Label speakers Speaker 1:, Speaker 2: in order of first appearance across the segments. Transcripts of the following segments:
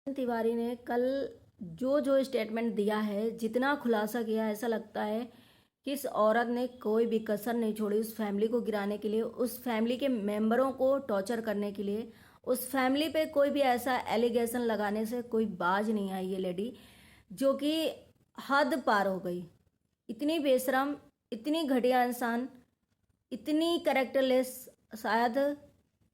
Speaker 1: तिवारी ने कल जो जो स्टेटमेंट दिया है, जितना खुलासा किया, ऐसा लगता है कि इस औरत ने कोई भी कसर नहीं छोड़ी उस फैमिली को गिराने के लिए, उस फैमिली के मेंबरों को टॉर्चर करने के लिए। उस फैमिली पे कोई भी ऐसा एलिगेशन लगाने से कोई बाज नहीं आई ये लेडी, जो कि हद पार हो गई। इतनी बेशरम, इतनी घटिया इंसान, इतनी करेक्टरलेस। शायद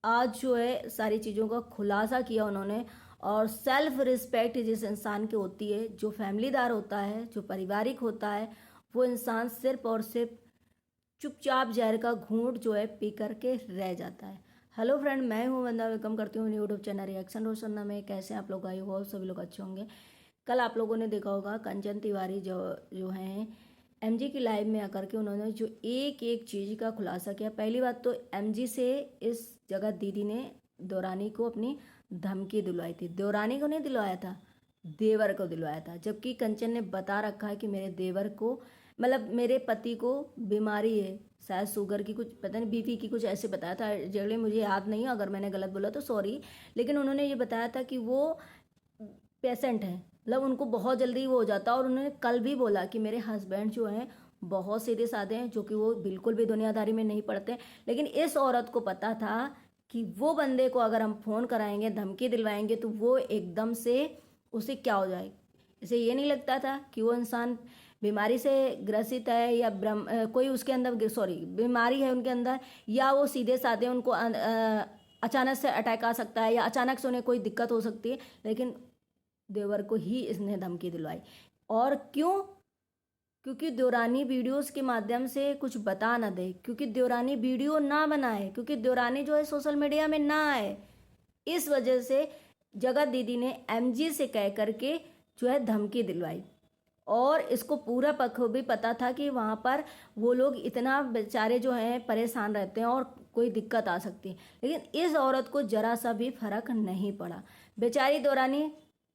Speaker 1: आज जो है सारी चीज़ों का खुलासा किया उन्होंने। और सेल्फ रिस्पेक्ट जिस इंसान की होती है, जो फैमिलीदार होता है, जो पारिवारिक होता है, वो इंसान सिर्फ और सिर्फ चुपचाप जहर का घूंट जो है पी करके रह जाता है। हेलो फ्रेंड, मैं हूँ वंदना, वेलकम करती हूँ यूट्यूब चैनल रिएक्शन रोशन्ना में। कैसे आप लोग? आई हो सभी लोग अच्छे होंगे। कल आप लोगों ने देखा होगा कंचन तिवारी जो जो हैं एमजी की लाइव में आकर के उन्होंने जो एक एक चीज़ का खुलासा किया। पहली बात तो एमजी से इस जगह दीदी ने दौरानी को अपनी धमकी दिलवाई थी। दौरानी को नहीं दिलवाया था, देवर को दिलवाया था। जबकि कंचन ने बता रखा है कि मेरे देवर को, मतलब मेरे पति को बीमारी है, शायद शुगर की, कुछ पता नहीं, बीपी की, कुछ ऐसे बताया था। जल्दी मुझे याद नहीं है, अगर मैंने गलत बोला तो सॉरी। लेकिन उन्होंने ये बताया था कि वो पेशेंट हैं, मतलब उनको बहुत जल्दी वो हो जाता है। और उन्होंने कल भी बोला कि मेरे हस्बैंड जो हैं बहुत सीधे साधे हैं, जो कि वो बिल्कुल भी दुनियादारी में नहीं पड़ते। लेकिन इस औरत को पता था कि वो बंदे को अगर हम फ़ोन कराएंगे, धमकी दिलवाएंगे, तो वो एकदम से उसे क्या हो जाए। इसे ये नहीं लगता था कि वो इंसान बीमारी से ग्रसित है या कोई उसके अंदर, सॉरी, बीमारी है उनके अंदर, या वो सीधे साधे उनको अचानक से अटैक आ सकता है, या अचानक से उन्हें कोई दिक्कत हो सकती है। लेकिन देवर को ही इसने धमकी दिलवाई। और क्यों? क्योंकि देवरानी वीडियोस के माध्यम से कुछ बता ना दे, क्योंकि देवरानी वीडियो ना बनाए, क्योंकि देवरानी जो है सोशल मीडिया में ना आए। इस वजह से जगत दीदी ने एमजी से कह करके जो है धमकी दिलवाई। और इसको पूरा भी पता था कि वहाँ पर वो लोग इतना बेचारे जो हैं परेशान रहते हैं और कोई दिक्कत आ सकती है। लेकिन इस औरत को जरा सा भी फर्क नहीं पड़ा। बेचारी दौरानी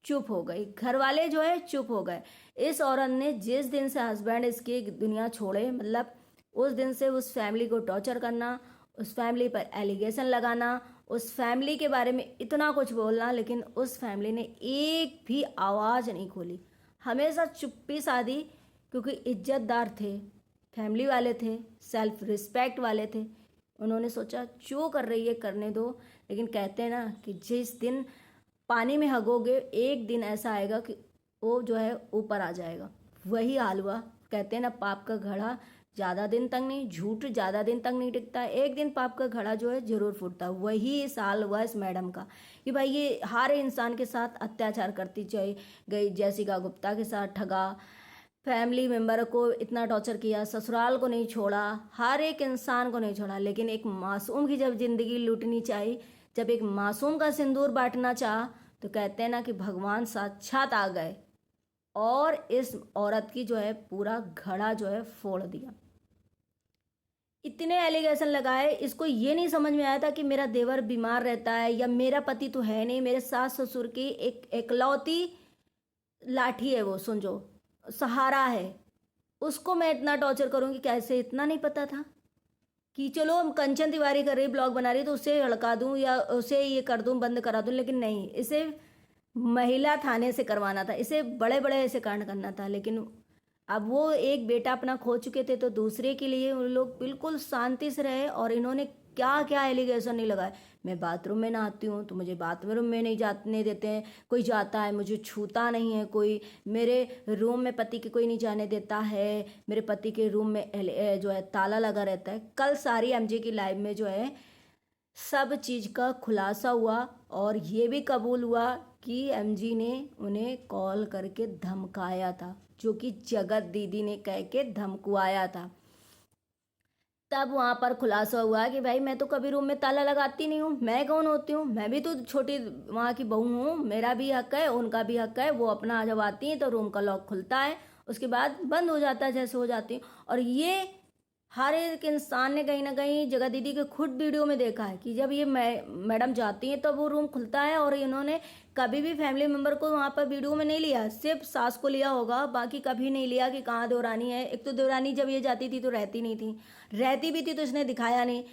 Speaker 1: चुप हो गई, घर वाले जो है चुप हो गए। इस औरत ने जिस दिन से हस्बैंड इसकी दुनिया छोड़े, मतलब उस दिन से उस फैमिली को टॉर्चर करना, उस फैमिली पर एलिगेशन लगाना, उस फैमिली के बारे में इतना कुछ बोलना, लेकिन उस फैमिली ने एक भी आवाज़ नहीं खोली, हमेशा चुप्पी साधी। क्योंकि इज्जतदार थे, फैमिली वाले थे, सेल्फ रिस्पेक्ट वाले थे। उन्होंने सोचा जो कर रही है करने दो। लेकिन कहते हैं ना कि जिस दिन पानी में हगोगे, एक दिन ऐसा आएगा कि वो जो है ऊपर आ जाएगा। वही हाल हुआ। कहते हैं ना, पाप का घड़ा ज़्यादा दिन तक नहीं, झूठ ज़्यादा दिन तक नहीं टिकता, एक दिन पाप का घड़ा जो है जरूर फूटता। वही इस हाल हुआ इस मैडम का कि भाई ये हर इंसान के साथ अत्याचार करती चली गई। जैसिका गुप्ता के साथ ठगा, फैमिली मेम्बर को इतना टॉर्चर किया, ससुराल को नहीं छोड़ा, हर एक इंसान को नहीं छोड़ा। लेकिन एक मासूम की जब जिंदगी लूटनी चाहिए, जब एक मासूम का सिंदूर बांटना चाहा, तो कहते हैं ना कि भगवान साक्षात आ गए और इस औरत की जो है पूरा घड़ा जो है फोड़ दिया। इतने एलिगेशन लगाए, इसको ये नहीं समझ में आया था कि मेरा देवर बीमार रहता है, या मेरा पति तो है नहीं, मेरे सास ससुर की एक एकलौती लाठी है वो, समझो सहारा है, उसको मैं इतना टॉर्चर करूंगी कैसे? इतना नहीं पता था कि चलो हम कंचन तिवारी कर रही, ब्लॉग बना रही, तो उसे हड़का दूं या उसे ये कर दूं, बंद करा दूं। लेकिन नहीं, इसे महिला थाने से करवाना था, इसे बड़े बड़े ऐसे कांड करना था। लेकिन अब वो एक बेटा अपना खो चुके थे, तो दूसरे के लिए उन लोग बिल्कुल शांति से रहे। और इन्होंने क्या क्या एलिगेशन नहीं लगाए। मैं बाथरूम में नहाती हूँ तो मुझे बाथरूम में नहीं जाने देते हैं, कोई जाता है मुझे छूता नहीं है कोई, मेरे रूम में पति के कोई नहीं जाने देता है, मेरे पति के रूम में जो है ताला लगा रहता है। कल सारी एमजे की लाइव में जो है सब चीज़ का खुलासा हुआ। और ये भी कबूल हुआ कि एमजी ने उन्हें कॉल करके धमकाया था, जो कि जगत दीदी ने कह के धमकवाया था। तब वहाँ पर खुलासा हुआ कि भाई मैं तो कभी रूम में ताला लगाती नहीं हूँ, मैं कौन होती हूँ, मैं भी तो छोटी वहाँ की बहू हूँ, मेरा भी हक है, उनका भी हक है। वो अपना जब आती हैं तो रूम का लॉक खुलता है, उसके बाद बंद हो जाता है जैसे हो जाती है। और ये हर एक इंसान ने कहीं ना कहीं जगह दीदी के खुद वीडियो में देखा है कि जब ये मैडम जाती हैं तो वो रूम खुलता है। और इन्होंने कभी भी फैमिली मेंबर को वहाँ पर वीडियो में नहीं लिया, सिर्फ सास को लिया होगा, बाकी कभी नहीं लिया कि कहाँ देवरानी है। एक तो देवरानी जब ये जाती थी तो रहती नहीं थी, रहती भी थी तो इसने दिखाया नहीं।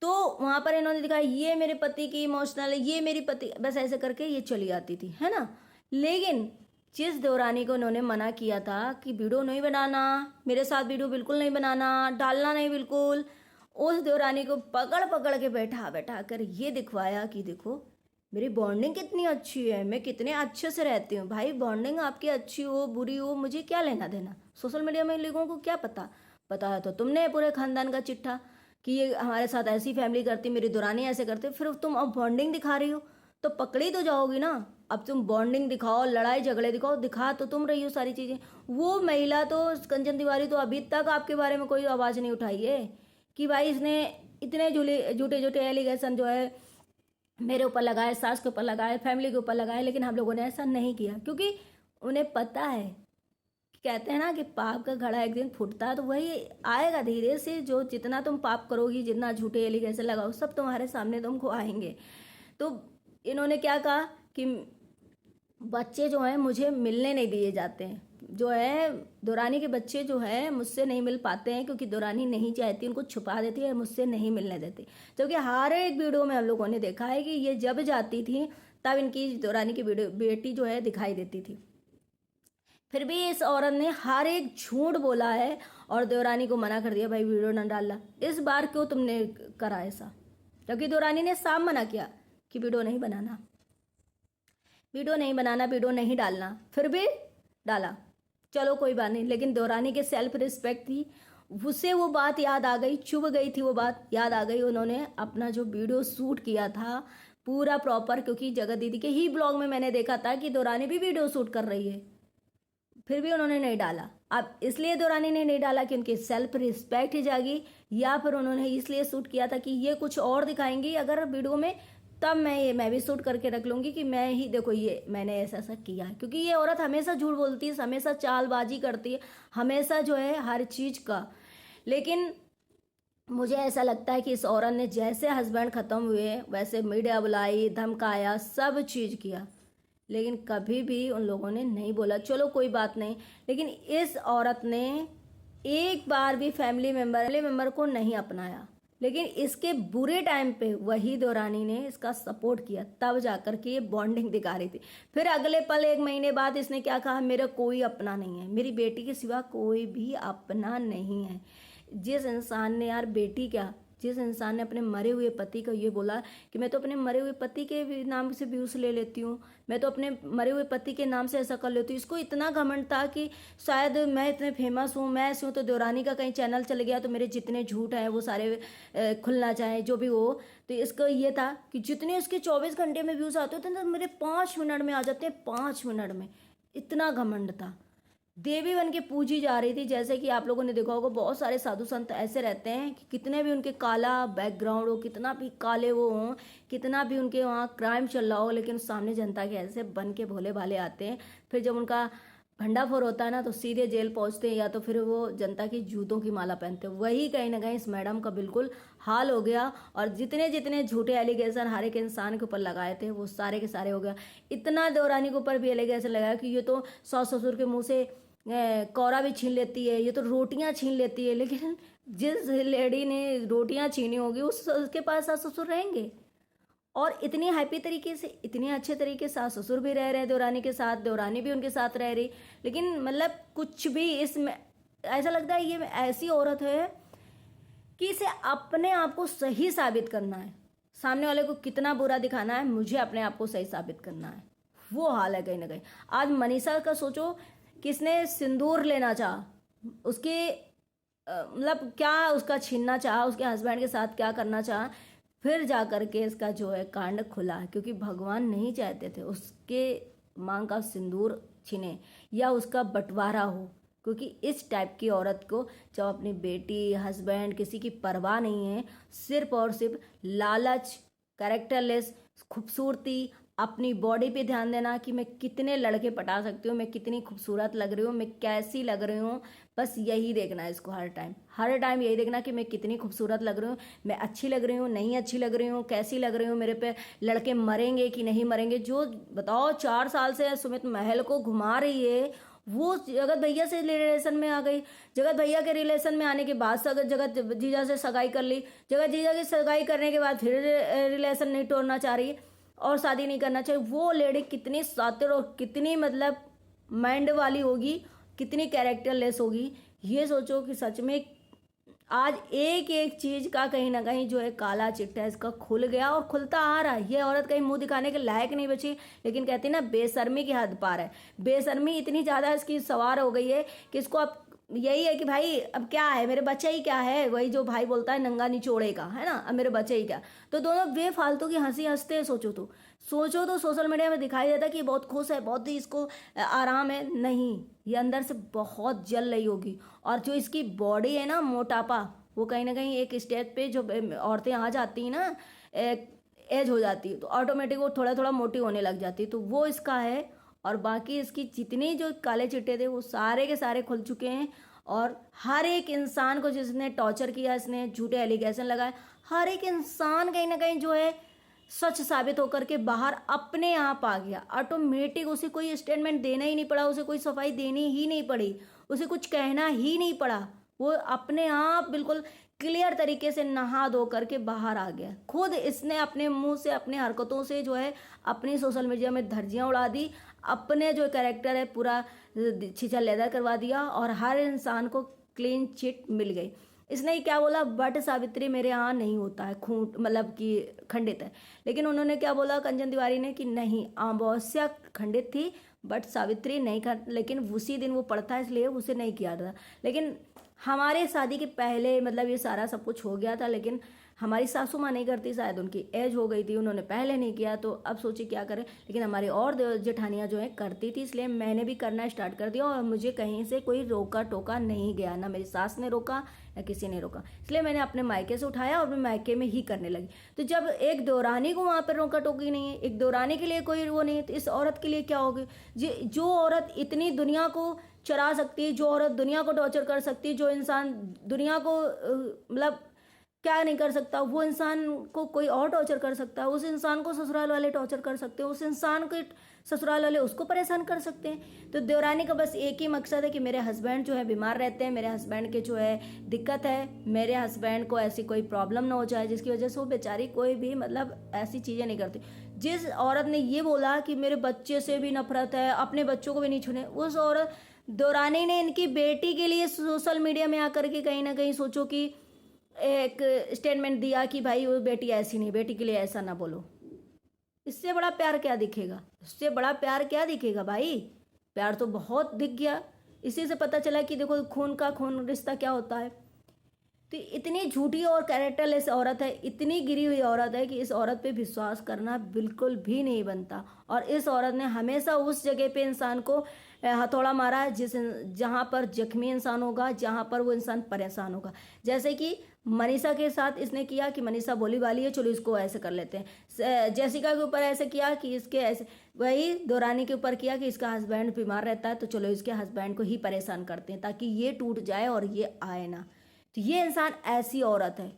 Speaker 1: तो वहाँ पर इन्होंने दिखाया ये मेरे पति की इमोशनल है, ये मेरी पति, बस ऐसे करके ये चली आती थी, है ना। लेकिन जिस देवरानी को उन्होंने मना किया था कि वीडियो नहीं बनाना, मेरे साथ वीडियो बिल्कुल नहीं बनाना, डालना नहीं बिल्कुल, उस देवरानी को पकड़ पकड़ के बैठा बैठा कर ये दिखवाया कि देखो मेरी बॉन्डिंग कितनी अच्छी है, मैं कितने अच्छे से रहती हूँ। भाई बॉन्डिंग आपकी अच्छी हो बुरी हो मुझे क्या लेना देना, सोशल मीडिया में लोगों को क्या पता। पता है तो तुमने पूरे खानदान का चिट्ठा कि ये हमारे साथ ऐसी फैमिली करती, मेरी दुरानी ऐसे करती, फिर तुम अब बॉन्डिंग दिखा रही हो तो पकड़ी तो जाओगी ना। अब तुम बॉन्डिंग दिखाओ, लड़ाई झगड़े दिखाओ, दिखा तो तुम रही हो सारी चीज़ें। वो महिला तो कंचन तिवारी तो अभी तक आपके बारे में कोई आवाज़ नहीं उठाई है कि भाई इसने इतने झूठे झूठे एलिगेशन जो है मेरे ऊपर लगाए, सास के ऊपर लगाए, फैमिली के ऊपर लगाए, लेकिन हम लोगों ने ऐसा नहीं किया क्योंकि उन्हें पता है, कहते हैं ना कि पाप का घड़ा एक दिन फूटता है तो वही आएगा धीरे से। जो जितना तुम पाप करोगी, जितना झूठे एलिगेशन लगाओ, सब तुम्हारे सामने तुमको आएंगे। तो इन्होंने क्या कहा कि बच्चे जो हैं मुझे मिलने नहीं दिए जाते हैं, जो है दुरानी के बच्चे जो है मुझसे नहीं मिल पाते हैं क्योंकि दुरानी नहीं चाहती, उनको छुपा देती है, मुझसे नहीं मिलने देती। क्योंकि हर एक वीडियो में हम लोगों ने देखा है कि ये जब जाती थी तब इनकी दुरानी की बेटी जो है दिखाई देती थी। फिर भी इस औरत ने हर एक झूठ बोला है और देवरानी को मना कर दिया भाई वीडियो न डालना। इस बार क्यों तुमने करा ऐसा? क्योंकि देवरानी ने साफ मना किया कि वीडियो नहीं बनाना, वीडियो नहीं बनाना, वीडियो नहीं डालना, फिर भी डाला। चलो कोई बात नहीं, लेकिन देवरानी के सेल्फ रिस्पेक्ट थी, उसे वो बात याद आ गई, चुभ गई थी, वो बात याद आ गई। उन्होंने अपना जो वीडियो शूट किया था पूरा प्रॉपर, क्योंकि जगत दीदी के ही ब्लॉग में मैंने देखा था कि देवरानी भी वीडियो शूट कर रही है, फिर भी उन्होंने नहीं डाला। अब इसलिए देवरानी ने नहीं डाला कि उनकी सेल्फ रिस्पेक्ट ही जागी, या फिर उन्होंने इसलिए शूट किया था कि ये कुछ और दिखाएंगी अगर वीडियो में, तब मैं भी शूट करके रख लूँगी कि मैं ही देखो ये मैंने ऐसा ऐसा किया है। क्योंकि ये औरत हमेशा झूठ बोलती है, हमेशा चालबाजी करती है, हमेशा जो है हर चीज़ का। लेकिन मुझे ऐसा लगता है कि इस औरत ने जैसे हस्बैंड ख़त्म हुए वैसे मीडिया बुलाई, धमकाया, सब चीज़ किया, लेकिन कभी भी उन लोगों ने नहीं बोला चलो कोई बात नहीं। लेकिन इस औरत ने एक बार भी फैमिली मेम्बर को नहीं अपनाया। लेकिन इसके बुरे टाइम पे वही देवरानी ने इसका सपोर्ट किया, तब जाकर के ये बॉन्डिंग दिखा रही थी। फिर अगले पल 1 महीने बाद इसने क्या कहा, मेरा कोई अपना नहीं है, मेरी बेटी के सिवा कोई भी अपना नहीं है। जिस इंसान ने, यार बेटी क्या, जिस इंसान ने अपने मरे हुए पति को ये बोला कि मैं तो अपने मरे हुए पति के नाम से व्यूज़ ले लेती हूँ, मैं तो अपने मरे हुए पति के नाम से ऐसा कर लेती हूँ। इसको इतना घमंड था कि शायद मैं इतने फेमस हूँ, मैं ऐसी हूँ, तो देवरानी का कहीं चैनल चल गया तो मेरे जितने झूठ हैं वो सारे खुलना चाहे जो भी हो। तो इसका ये था कि जितने उसके 24 घंटे में व्यूज़ आते थे ना मेरे 5 मिनट में आ जाते हैं, 5 मिनट में। इतना घमंड था, देवी बन के पूजी जा रही थी। जैसे कि आप लोगों ने देखा होगा बहुत सारे साधु संत ऐसे रहते हैं कि कितने भी उनके काला बैकग्राउंड हो, कितना भी काले वो हों, कितना भी उनके वहाँ क्राइम चल रहा हो, लेकिन सामने जनता के ऐसे बन के भोले भाले आते हैं। फिर जब उनका भंडाफोड़ होता है ना तो सीधे जेल पहुंचते हैं, या तो फिर वो जनता की जूतों की माला पहनते हैं। वही कहीं ना कहीं इस मैडम का बिल्कुल हाल हो गया। और जितने जितने झूठे एलिगेशन हर एक इंसान के ऊपर लगाए थे वो सारे के सारे हो गया। इतना देवरानी के ऊपर भी एलिगेशन लगाया कि ये तो सास ससुर के मुँह से कौरा भी छीन लेती है, ये तो रोटियां छीन लेती है। लेकिन जिस लेडी ने रोटियां छीनी होगी उसके पास सास ससुर रहेंगे, और इतनी हैप्पी तरीके से, इतने अच्छे तरीके से सास ससुर भी रह रहे देवरानी के साथ, देवरानी भी उनके साथ रह रही। लेकिन मतलब कुछ भी इसमें ऐसा लगता है ये ऐसी औरत है कि इसे अपने आप को सही साबित करना है, सामने वाले को कितना बुरा दिखाना है, मुझे अपने आप को सही साबित करना है, वो हाल है कहीं ना कहीं। आज मनीषा का सोचो, किसने सिंदूर लेना चाहा, उसके मतलब क्या उसका छीनना चाहा, उसके हस्बैंड के साथ क्या करना चाहा, फिर जा कर के इसका जो है कांड खुला। क्योंकि भगवान नहीं चाहते थे उसके मांग का सिंदूर छीने या उसका बंटवारा हो। क्योंकि इस टाइप की औरत को जब अपनी बेटी, हस्बैंड, किसी की परवाह नहीं है, सिर्फ और सिर्फ लालच, कैरेक्टरलेस, खूबसूरती, अपनी बॉडी पे ध्यान देना कि मैं कितने लड़के पटा सकती हूँ, मैं कितनी खूबसूरत लग रही हूँ, मैं कैसी लग रही हूँ, बस यही देखना है इसको। हर टाइम यही देखना कि मैं कितनी खूबसूरत लग रही हूँ, मैं अच्छी लग रही हूँ, नहीं अच्छी लग रही हूँ, कैसी लग रही हूँ, मेरे पे लड़के मरेंगे कि नहीं मरेंगे। जो बताओ 4 साल से सुमित महल को घुमा रही है वो जगत भैया से रिलेशन में आ गई। जगत भैया के रिलेशन में आने के बाद जगत जीजा से सगाई कर ली। जगत जीजा की सगाई करने के बाद फिर रिलेशन नहीं तोड़ना चाह रही और शादी नहीं करना चाहिए। वो लेडी कितनी शातिर और कितनी मतलब माइंड वाली होगी, कितनी कैरेक्टरलेस होगी। ये सोचो कि सच में आज एक एक चीज का कहीं ना कहीं जो है काला चिट्ठा इसका खुल गया और खुलता आ रहा है। ये औरत कहीं मुंह दिखाने के लायक नहीं बची, लेकिन कहती ना बेशर्मी की हद पार है। बेशर्मी इतनी ज्यादा इसकी सवार हो गई है कि इसको अब यही है कि भाई अब क्या है, मेरे बच्चे ही क्या है, वही जो भाई बोलता है नंगा निचोड़े का, है ना, अब मेरे बच्चे ही क्या। तो दोनों बेफालतू की हंसी हंसते हैं। सोचो तो सोशल मीडिया में दिखाई देता कि ये बहुत खुश है, बहुत ही इसको आराम है। नहीं, ये अंदर से बहुत जल रही होगी। और जो इसकी बॉडी है ना, मोटापा, वो कहीं ना कहीं एक स्टेज पे जो औरतें आ जाती हैं ना, एज हो जाती है, तो ऑटोमेटिक वो थोड़ा थोड़ा मोटी होने लग जाती है। तो वो इसका है। और बाकी इसकी जितनी जो काले चिट्टे थे वो सारे के सारे खुल चुके हैं। और हर एक इंसान को जिसने टॉर्चर किया, इसने झूठे एलिगेशन लगाए, हर एक इंसान कहीं ना कहीं जो है सच साबित होकर के बाहर अपने आप आ गया। ऑटोमेटिक उसे कोई स्टेटमेंट देना ही नहीं पड़ा, उसे कोई सफाई देनी ही नहीं पड़ी, उसे कुछ कहना ही नहीं पड़ा। वो अपने आप बिल्कुल क्लियर तरीके से नहा धो करके बाहर आ गया। खुद इसने अपने मुंह से, अपने हरकतों से जो है अपनी सोशल मीडिया में धज्जियां उड़ा दी, अपने जो कैरेक्टर है पूरा छीछा लेदर करवा दिया और हर इंसान को क्लीन चिट मिल गई। इसने क्या बोला, बट सावित्री मेरे यहाँ नहीं होता है, खून मतलब कि खंडित है। लेकिन उन्होंने क्या बोला कंचन तिवारी ने कि नहीं, अमावस्या खंडित थी बट सावित्री नहीं कर, लेकिन उसी दिन वो पड़ता है इसलिए उसे नहीं किया था। लेकिन हमारे शादी के पहले मतलब ये सारा सब कुछ हो गया था, लेकिन हमारी सासू माँ नहीं करती, शायद उनकी एज हो गई थी, उन्होंने पहले नहीं किया, तो अब सोचिए क्या करें। लेकिन हमारी और जेठानियाँ जो है करती थी, इसलिए मैंने भी करना स्टार्ट कर दिया और मुझे कहीं से कोई रोका टोका नहीं गया, ना मेरी सास ने रोका ना किसी ने रोका। इसलिए मैंने अपने मायके से उठाया और मैं मायके में ही करने लगी। तो जब एक दौरानी को वहाँ पर रोका टोकी नहीं है, एक दौरानी के लिए कोई वो नहीं है, तो इस औरत के लिए क्या होगी। जो औरत इतनी दुनिया को चरा सकती है, जो औरत दुनिया को टॉर्चर कर सकती है, जो इंसान दुनिया को मतलब क्या नहीं कर सकता, वो इंसान को कोई और टॉर्चर कर सकता है। उस इंसान को ससुराल वाले टॉर्चर कर सकते हैं, उस इंसान को ससुराल वाले उसको परेशान कर सकते हैं। तो देवरानी का बस एक ही मकसद है कि मेरे हस्बैंड जो है बीमार रहते हैं, मेरे हस्बैंड के जो है दिक्कत है, मेरे हस्बैंड को ऐसी कोई प्रॉब्लम ना हो जाए जिसकी वजह से वो बेचारी कोई भी मतलब ऐसी चीज़ें नहीं करती। जिस औरत ने ये बोला कि मेरे बच्चे से भी नफरत है, अपने बच्चों को भी नहीं छूने, उस औरत देवरानी ने इनकी बेटी के लिए सोशल मीडिया में आकर के कहीं ना कहीं सोचो कि एक स्टेटमेंट दिया कि भाई वो बेटी ऐसी नहीं, बेटी के लिए ऐसा ना बोलो। इससे बड़ा प्यार क्या दिखेगा, इससे बड़ा प्यार क्या दिखेगा भाई। प्यार तो बहुत दिख गया। इसी से पता चला कि देखो खून का खून रिश्ता क्या होता है। तो इतनी झूठी और कैरेक्टरलेस औरत है, इतनी गिरी हुई औरत है कि इस औरत पे विश्वास करना बिल्कुल भी नहीं बनता। और इस औरत ने हमेशा उस जगह पे इंसान को हथौड़ा मारा है जहाँ पर जख्मी इंसान होगा, जहाँ पर वो इंसान परेशान होगा। जैसे कि मनीषा के साथ इसने किया कि मनीषा बोली वाली है, चलो इसको ऐसे कर लेते हैं। जैसिका के ऊपर ऐसे किया कि इसके ऐसे, वही दौरानी के ऊपर किया कि इसका हस्बैंड बीमार रहता है तो चलो इसके हस्बैंड को ही परेशान करते हैं ताकि ये टूट जाए और ये आए ना। तो ये इंसान ऐसी औरत है,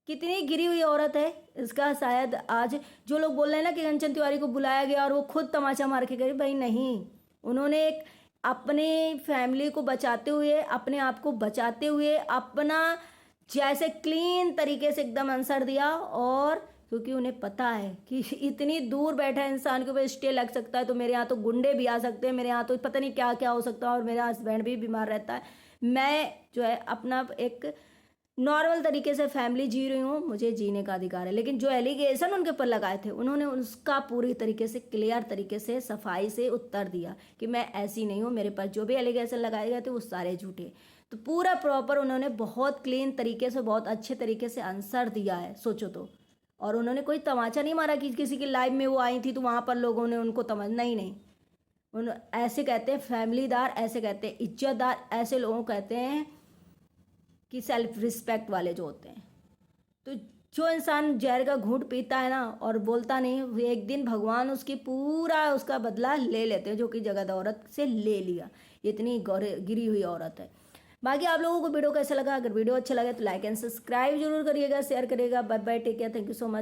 Speaker 1: कितनी गिरी हुई औरत है। इसका शायद आज जो लोग बोल रहे हैं ना कि कंचन तिवारी को बुलाया गया और वो खुद तमाचा मार के गई, भाई नहीं, उन्होंने एक अपने फैमिली को बचाते हुए, अपने आप को बचाते हुए अपना जैसे क्लीन तरीके से एकदम आंसर दिया। और क्योंकि उन्हें पता है कि इतनी दूर बैठा इंसान के ऊपर स्टे लग सकता है, तो मेरे यहाँ तो गुंडे भी आ सकते हैं, मेरे यहाँ तो पता नहीं क्या क्या हो सकता है, और मेरा हस्बैंड भी बीमार रहता है, मैं जो है अपना एक नॉर्मल तरीके से फैमिली जी रही हूँ, मुझे जीने का अधिकार है। लेकिन जो एलिगेशन उनके ऊपर लगाए थे, उन्होंने उसका पूरी तरीके से क्लियर तरीके से सफाई से उत्तर दिया कि मैं ऐसी नहीं हूँ, मेरे पास जो भी एलिगेशन लगाए गए थे वो सारे झूठे। तो पूरा प्रॉपर उन्होंने बहुत क्लीन तरीके से, बहुत अच्छे तरीके से आंसर दिया है, सोचो तो। और उन्होंने कोई तमाचा नहीं मारा कि किसी की लाइफ में वो आई थी तो वहाँ पर लोगों ने उनको नहीं, उन ऐसे कहते हैं फैमिलीदार, ऐसे कहते हैं इज्जतदार, ऐसे लोगों कहते हैं कि सेल्फ रिस्पेक्ट वाले जो होते हैं। तो जो इंसान जहर का घूंट पीता है ना और बोलता नहीं, एक दिन भगवान उसकी पूरा उसका बदला ले लेते हैं, जो कि जगत औरत से ले लिया। इतनी गिरी हुई औरत है। बाकी आप लोगों को वीडियो कैसा लगा, अगर वीडियो अच्छा लगे तो लाइक एंड सब्सक्राइब जरूर करिएगा, शेयर करिएगा। Bye bye, take care, thank you so much.